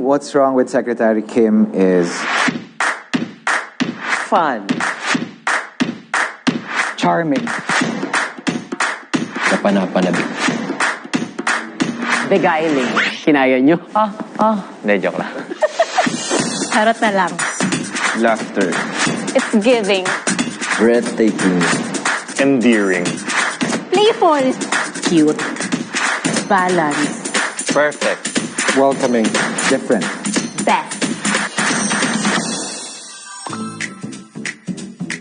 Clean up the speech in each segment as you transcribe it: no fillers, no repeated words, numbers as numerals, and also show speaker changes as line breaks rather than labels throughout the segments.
What's Wrong with Secretary Kim is
Fun.
Charming.
Napanapanabik.
Beguiling. Kinaya nyo? Hindi, joke lang.
Charot na lang.
Laughter.
It's giving.
Breathtaking.
Endearing.
Playful.
Cute. Balance.
Perfect.
Welcoming.
different.
Best.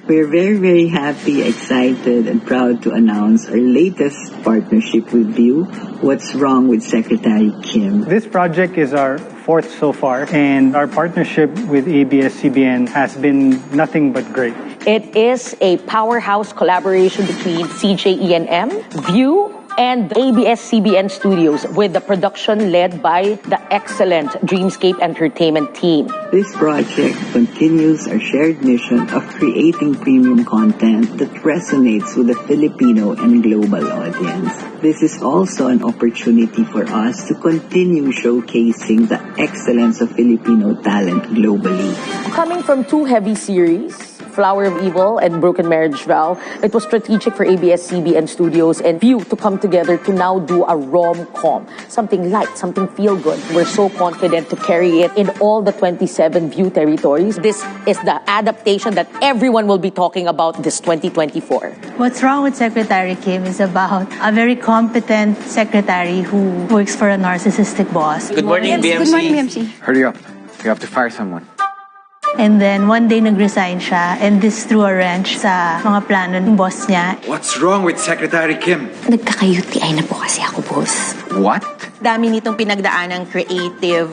We're very happy, excited, and proud to announce our latest partnership with View, What's Wrong with Secretary Kim.
This project is our fourth so far, and our partnership with ABS-CBN has been nothing but great.
It is a powerhouse collaboration between CJENM, View, and ABS-CBN Studios, with the production led by the excellent Dreamscape Entertainment team.
This project continues our shared mission of creating premium content that resonates with the Filipino and global audience. This is also an opportunity for us to continue showcasing the excellence of Filipino talent globally.
Coming from two heavy series, Flower of Evil and Broken Marriage Vow, it was strategic for ABS-CBN Studios and View to come together to now do a rom-com. Something light, something feel-good. We're so confident to carry it in all the 27 View territories. This is the adaptation that everyone will be talking about this 2024.
What's Wrong with Secretary Kim is about a very competent secretary who works for a narcissistic boss.
Good morning, BMC.
Good morning, BMC.
Hurry up. You have to fire someone.
And then one day nag-resign siya, and this threw a wrench sa mga plano ng boss niya.
What's wrong with Secretary Kim?
Nagkaka-UTI na po kasi ako, boss.
What?
Dami nitong pinagdaan ng creative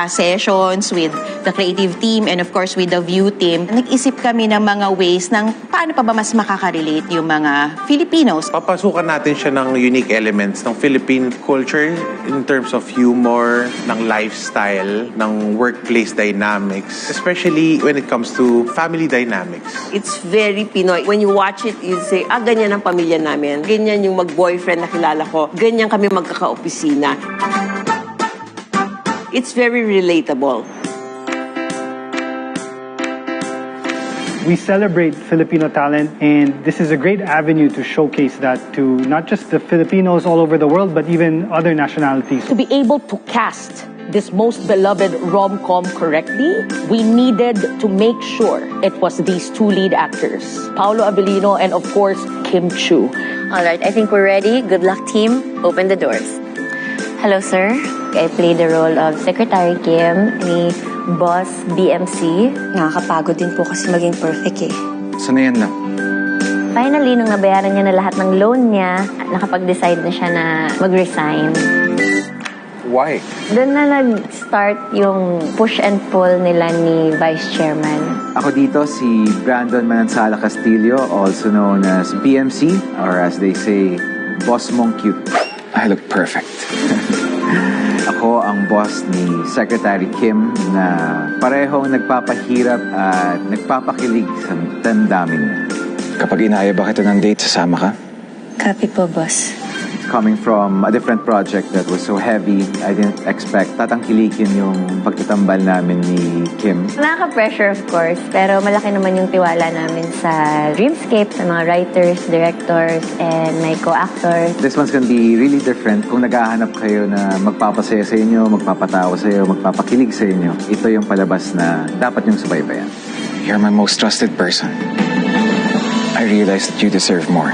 sessions with the creative team and of course with the View team. Nag-isip kami ng mga ways ng paano pa ba mas makaka-relate yung mga Filipinos.
Papasukan natin siya ng unique elements ng Philippine culture in terms of humor, ng lifestyle, ng workplace dynamics, especially when it comes to family dynamics.
It's very Pinoy. When you watch it, you say, ganyan ang pamilya namin. Ganyan yung mag-boyfriend na kilala ko. Ganyan kami magkaka-opisina. It's very relatable.
We celebrate Filipino talent, and this is a great avenue to showcase that to not just the Filipinos all over the world, but even other nationalities.
To be able to cast this most beloved rom-com correctly, we needed to make sure it was these two lead actors, Paolo Avellino and of course, Kim Chiu.
All right, I think we're ready. Good luck, team. Open the doors. Hello, sir. I play the role of Secretary Kim ni Boss BMC. Nakakapagod din po kasi maging perfect eh.
Sanayan lang.
Finally, nung nabayaran niya na lahat ng loan niya, nakapag-decide na siya na mag-resign.
Why?
Doon na nag-start yung push and pull nila ni Vice Chairman.
Ako dito si Brandon Manansala Castillo, also known as BMC, or as they say, Boss Mong Cute. I look perfect. Ako ang boss ni Secretary Kim na parehong nagpapahirap at nagpapakilig sa damdamin niya.
Kapag inaya ba kita ng date, sasama ka?
Copy po, boss.
Coming from a different project that was so heavy, I didn't expect tatangkilikin yung pagtatambal namin ni Kim.
Nakaka-pressure of course, pero malaki naman yung tiwala namin sa Dreamscape, sa mga writers, directors, and my co-actors.
This one's gonna be really different. Kung naghahanap kayo na magpapasaya sa inyo, magpapatawa sa inyo, magpapakilig sa inyo, ito yung palabas na dapat yung subaybayan.
You're my most trusted person. I realize that you deserve more.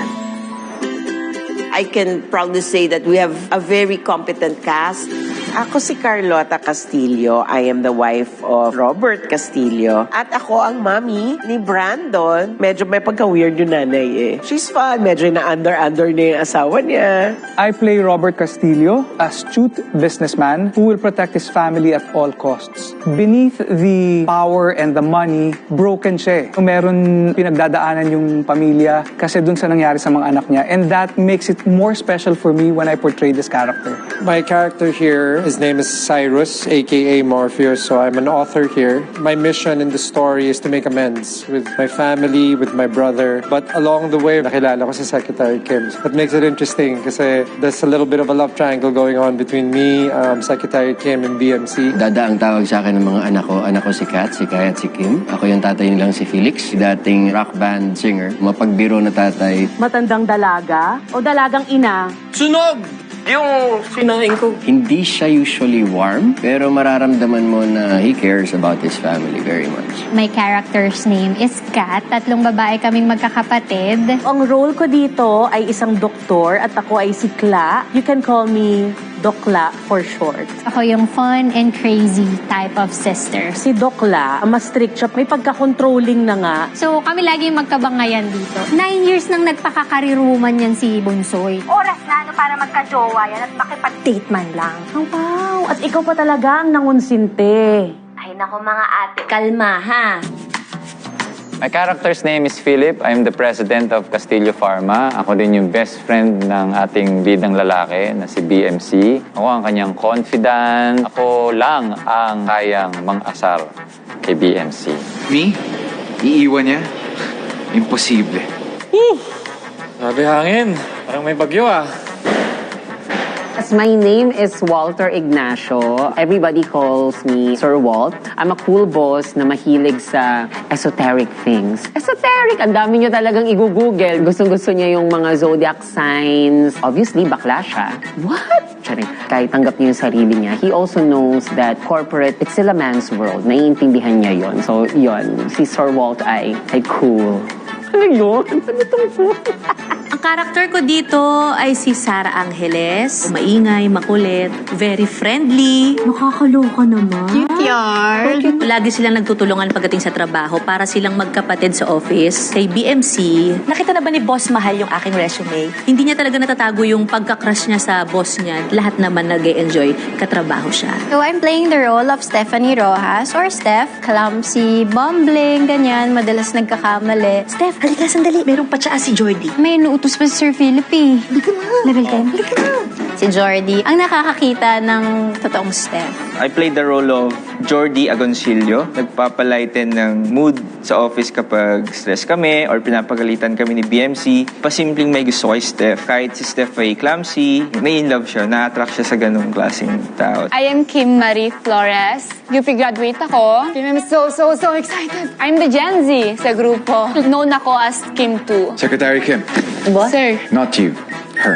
I can proudly say that we have a very competent cast. Ako si Carlota Castillo. I am the wife of Robert Castillo. At ako ang mami ni Brandon. Medyo may pagka-weird yung nanay eh. She's fun. Medyo na-under na yung asawa niya.
I play Robert Castillo, astute businessman who will protect his family at all costs. Beneath the power and the money, broken siya eh. Meron pinagdadaanan yung pamilya kasi dun sa nangyari sa mga anak niya. And that makes it more special for me when I portray this character.
My character here His name is Cyrus, aka Morpheus, so I'm an author here. My mission in the story is to make amends with my family, with my brother. But along the way, nakilala ko si Secretary Kim. That makes it interesting kasi there's a little bit of a love triangle going on between me, Secretary Kim, and BMC.
Dada ang tawag sa akin ng mga anak ko. Anak ko si Kat, si Kai at si Kim. Ako yung tatay nilang si Felix, dating rock band singer. Mapagbiro na tatay.
Matandang dalaga o dalagang ina?
Sunog! Yung sinaing ko.
Hindi siya usually warm, pero mararamdaman mo na he cares about his family very much.
My character's name is Kat. 3 babae kaming magkakapatid.
Ang role ko dito ay isang doktor at ako ay si Kla. You can call me Dokla for short.
Ako yung fun and crazy type of sister.
Si Dokla, mas strict siya. May pagka-controlling na nga.
So kami lagi magkabangayan dito. 9 years nang nagpakakariruman yan si Bunsoy. Oras na para magka-jowa yan at makipag-date man lang.
Oh, wow! At ikaw pa talaga ang nangunsinte.
Ay nako mga ate, kalma ha.
My character's name is Philip. I'm the president of Castillo Pharma. Ako din yung best friend ng ating bidang lalaki na si BMC. Ako ang kanyang confidant. Ako lang ang kayang mang-asar kay BMC.
Me? Iiwan niya? Imposible.
Sabi hangin. Parang may bagyo ah.
My name is Walter Ignacio. Everybody calls me Sir Walt. I'm a cool boss na mahilig sa esoteric things. Esoteric! Ang dami nyo talagang i-google. Gustong-gusto niya yung mga zodiac signs. Obviously, bakla siya. What? Charing. Kahit tanggap niya yung sarili niya, he also knows that corporate, it's still a man's world. Naiintindihan niya yon. So, yon. Si Sir Walt ay cool. Ano yun? Ano tungkol?
Ang karakter ko dito ay si Sara Angeles. Maingay, makulit, very friendly.
Nakakaloka naman.
Cute yarn. Lagi silang nagtutulungan pagdating sa trabaho para silang magkapatid sa office. Kay BMC, nakita na ba ni Boss Mahal yung aking resume? Hindi niya talaga natatago yung pagka-crush niya sa boss niya. Lahat naman nag-e-enjoy katrabaho siya.
So I'm playing the role of Stephanie Rojas or Steph. Clumsy, bumbling, ganyan. Madalas nagkakamali.
Steph, halika sandali. Merong patsaa si Jordy.
May inuutos pa si Sir Philip eh. Level 10. Si Jordy, ang nakakakita ng totoong Steph.
I played the role of Jordy Agoncillo. Nagpapalighten ng mood sa office kapag stress kami or pinapagalitan kami ni BMC. Pasimpleng may gusto kay Steph. Kahit si Steph ay clumsy, may in love siya, na-attract siya sa ganung klaseng tao.
I am Kim Marie Flores. UP graduate ako. I'm so excited. I'm the Gen Z sa grupo. Known ako as Kim 2.
Secretary Kim.
Boss? Sir,
Not you. Her.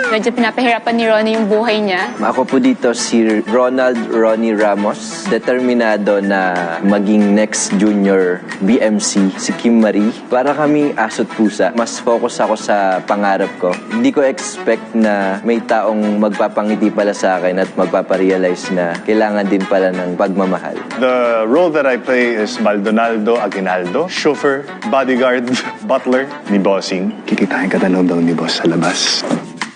medyo pinapahirapan ni Ronnie yung buhay niya.
Ako po dito si Ronnie Ramos. Determinado na maging next junior BMC, si Kim Marie. Para kaming aso't pusa. Mas focus ako sa pangarap ko. Hindi ko expect na may taong magpapangiti pala sa akin at magpaparealize na kailangan din pala ng pagmamahal.
The role that I play is Maldonado Aguinaldo, chauffeur, bodyguard, butler ni Bossing.
Kikitain ka daw ni Boss sa labas.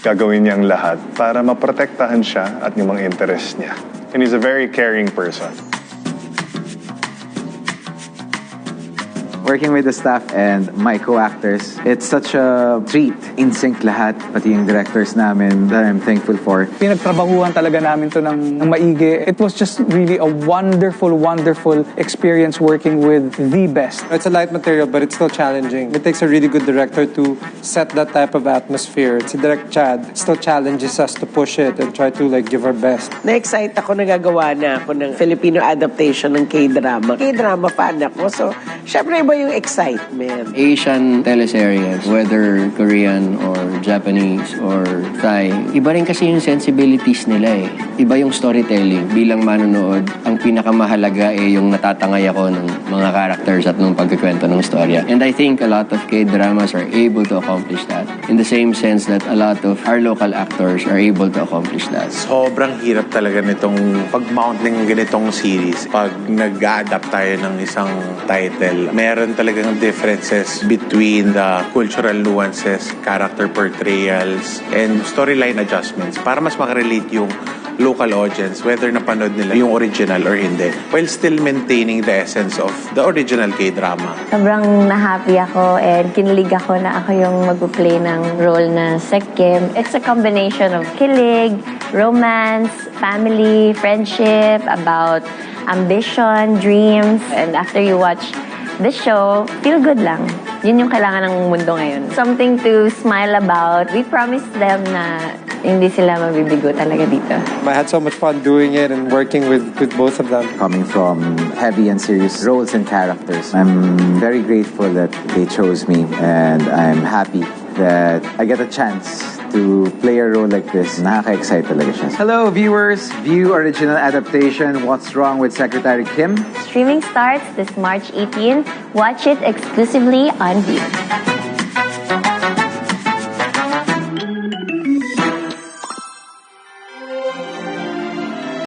Gagawin niyang lahat para maprotektahan siya at yung mga interest niya. And he's a very caring person.
Working with the staff and my co-actors, it's such a treat. In sync lahat, pati yung directors namin that I'm thankful for.
Pinagtrabahuhan talaga namin to ng maigi. It was just really a wonderful experience working with the best.
It's a light material, but it's still challenging. It takes a really good director to set that type of atmosphere. Si Direct Chad still challenges us to push it and try to give our best.
Na-excite ako na gagawa na ako ng Filipino adaptation ng K-drama. K-drama fan ako. So, syempre iba yung excitement.
Asian teleseries, whether Korean or Japanese or Thai, iba rin kasi yung sensibilities nila eh. Iba yung storytelling. Bilang manonood, ang pinakamahalaga eh yung natatangay ako ng mga characters at nung pagkikwento ng storya. And I think a lot of K-dramas are able to accomplish that. In the same sense that a lot of our local actors are able to accomplish that.
Sobrang hirap talaga nitong pag-mount ng ganitong series. Pag nag-a-adapt tayo ng isang title, meron talagang differences between the cultural nuances, character portrayals, and storyline adjustments para mas makarelate yung local audience, whether napanood nila yung original or hindi, while still maintaining the essence of the original K-drama.
Sobrang na-happy ako and kinilig ako na ako yung mag-play ng role na Sec Kim. It's a combination of kilig, romance, family, friendship, about ambition, dreams. And after you watch the show, feel good lang. Yun yung kailangan ng mundo ngayon. Something to smile about. We promised them na hindi sila mabibigo talaga dito.
I had so much fun doing it and working with both of them.
Coming from heavy and serious roles and characters, I'm very grateful that they chose me, and I'm happy that I get a chance to play a role like this. Nakaka-excite talaga siya. Hello viewers! View original adaptation What's Wrong with Secretary Kim.
Streaming starts this March 18. Watch it exclusively on View.